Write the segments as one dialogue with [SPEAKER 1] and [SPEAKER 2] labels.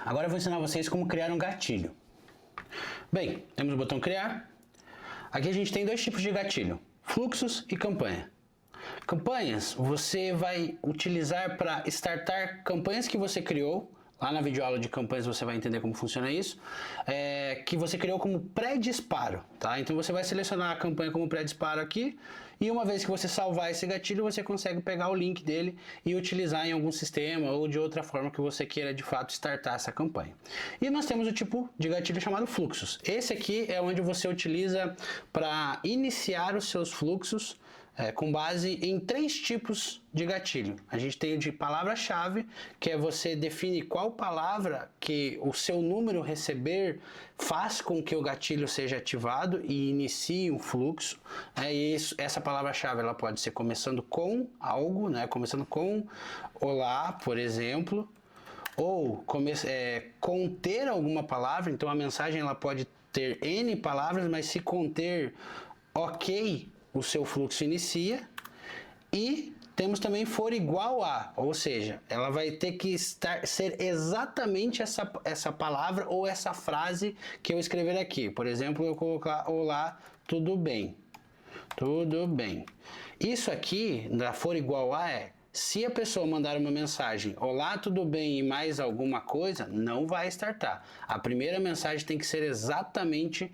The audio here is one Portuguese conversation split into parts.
[SPEAKER 1] Agora eu vou ensinar vocês como criar um gatilho. Bem, temos o botão criar. Aqui a gente tem dois tipos de gatilho, fluxos e campanha. Campanhas você vai utilizar para startar campanhas que você criou. Lá na videoaula de campanhas você vai entender como funciona isso, que você criou como pré-disparo, tá? Então você vai selecionar a campanha como pré-disparo aqui, e uma vez que você salvar esse gatilho, você consegue pegar o link dele e utilizar em algum sistema ou de outra forma que você queira de fato startar essa campanha. E nós temos o tipo de gatilho chamado fluxos. Esse aqui é onde você utiliza para iniciar os seus fluxos com base em três tipos de gatilho. A gente tem o de palavra-chave, que é você define qual palavra que o seu número receber faz com que o gatilho seja ativado e inicie um fluxo. Essa palavra-chave ela pode ser começando com algo, né? Começando com olá, por exemplo, ou conter alguma palavra. Então a mensagem ela pode ter N palavras, mas se conter ok, o seu fluxo inicia. E temos também for igual a, ou seja, ela vai ter que ser exatamente essa palavra ou essa frase que eu escrever aqui. Por exemplo, eu colocar olá, tudo bem. Tudo bem. Isso aqui, da for igual a, se a pessoa mandar uma mensagem, olá, tudo bem e mais alguma coisa, não vai startar. A primeira mensagem tem que ser exatamente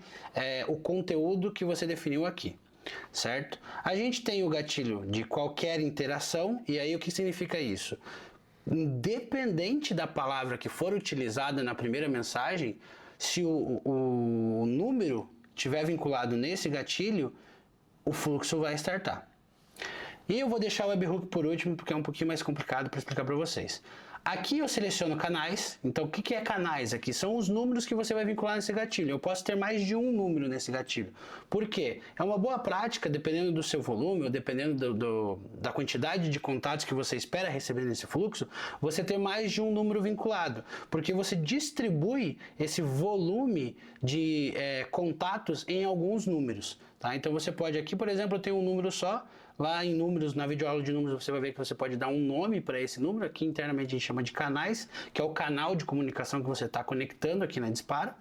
[SPEAKER 1] o conteúdo que você definiu aqui. Certo? A gente tem o gatilho de qualquer interação, e aí o que significa isso? Independente da palavra que for utilizada na primeira mensagem, se o número estiver vinculado nesse gatilho, o fluxo vai startar. E eu vou deixar o webhook por último, porque é um pouquinho mais complicado para explicar para vocês. Aqui eu seleciono canais. Então o que é canais aqui? São os números que você vai vincular nesse gatilho. Eu posso ter mais de um número nesse gatilho. Por quê? É uma boa prática, dependendo do seu volume, ou dependendo da quantidade de contatos que você espera receber nesse fluxo, você ter mais de um número vinculado. Porque você distribui esse volume de contatos em alguns números. Tá? Então você pode aqui, por exemplo, eu tenho um número só. Lá em números, na videoaula de números, você vai ver que você pode dar um nome para esse número. Aqui internamente a gente chama de canais, que é o canal de comunicação que você está conectando aqui na Disparo.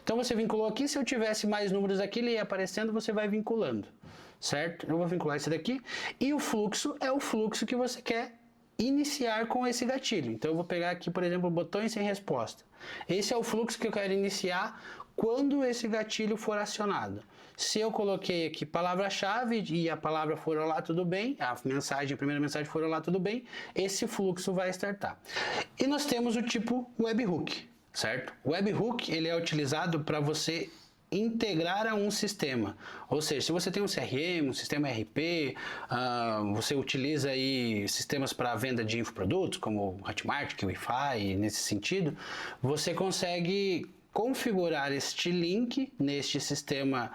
[SPEAKER 1] Então você vinculou aqui, se eu tivesse mais números aqui, ele ia aparecendo, você vai vinculando, certo? Eu vou vincular esse daqui. E o fluxo é o fluxo que você quer iniciar com esse gatilho. Então eu vou pegar aqui, por exemplo, botões sem resposta. Esse é o fluxo que eu quero iniciar quando esse gatilho for acionado. Se eu coloquei aqui palavra-chave e a palavra for olá, tudo bem, a primeira mensagem for olá, tudo bem, esse fluxo vai startar. E nós temos o tipo webhook, certo? O webhook ele é utilizado para você integrar a um sistema, ou seja, se você tem um CRM, um sistema ERP, você utiliza aí sistemas para venda de infoprodutos, como Hotmart, Wi-Fi, nesse sentido, você consegue configurar este link neste sistema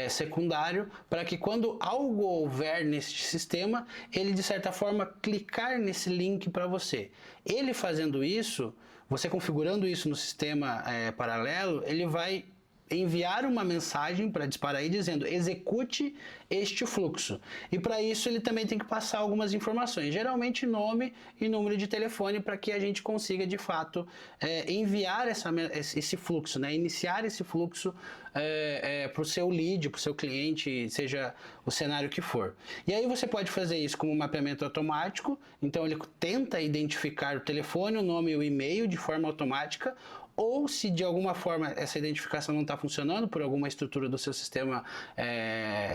[SPEAKER 1] secundário para que quando algo houver neste sistema, ele de certa forma clicar nesse link para você. Ele fazendo isso, você configurando isso no sistema paralelo, ele vai enviar uma mensagem para Disparo aí dizendo execute este fluxo, e para isso ele também tem que passar algumas informações, geralmente nome e número de telefone, para que a gente consiga de fato enviar esse fluxo, né? Iniciar esse fluxo para o seu lead, para o seu cliente, seja o cenário que for. E aí você pode fazer isso como um mapeamento automático, então ele tenta identificar o telefone, o nome e o e-mail de forma automática, ou se de alguma forma essa identificação não está funcionando por alguma estrutura do seu sistema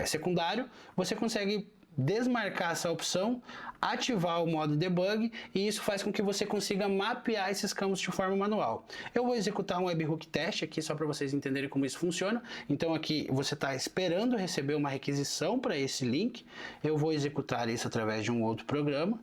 [SPEAKER 1] secundário, você consegue desmarcar essa opção, ativar o modo debug, e isso faz com que você consiga mapear esses campos de forma manual. Eu vou executar um webhook teste aqui só para vocês entenderem como isso funciona. Então aqui você está esperando receber uma requisição para esse link, eu vou executar isso através de um outro programa.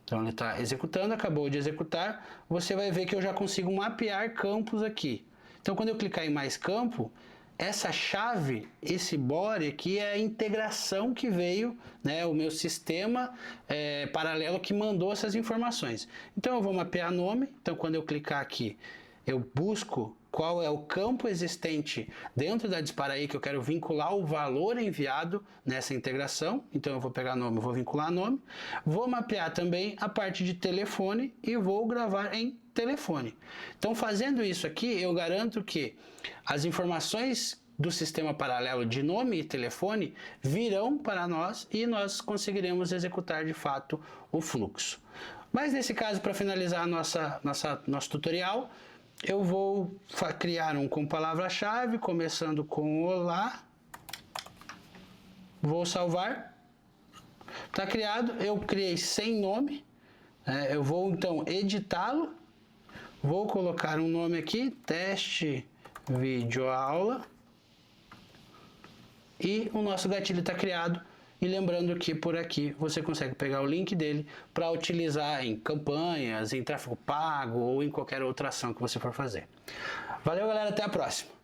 [SPEAKER 1] Então ele está executando, acabou de executar, você vai ver que eu já consigo mapear campos aqui. Então quando eu clicar em mais campo, essa chave, esse body aqui é a integração que veio, né, o meu sistema paralelo que mandou essas informações. Então eu vou mapear nome, então quando eu clicar aqui, eu busco qual é o campo existente dentro da Disparaí que eu quero vincular o valor enviado nessa integração. Então eu vou pegar nome, vou vincular nome, vou mapear também a parte de telefone e vou gravar em telefone. Então fazendo isso aqui, eu garanto que as informações do sistema paralelo de nome e telefone virão para nós e nós conseguiremos executar de fato o fluxo. Mas nesse caso, para finalizar nosso tutorial, eu vou criar um com palavra-chave, começando com olá, vou salvar, está criado, eu criei sem nome, eu vou então editá-lo, vou colocar um nome aqui, teste vídeo aula, e o nosso gatilho está criado. E lembrando que por aqui você consegue pegar o link dele para utilizar em campanhas, em tráfego pago ou em qualquer outra ação que você for fazer. Valeu, galera, até a próxima!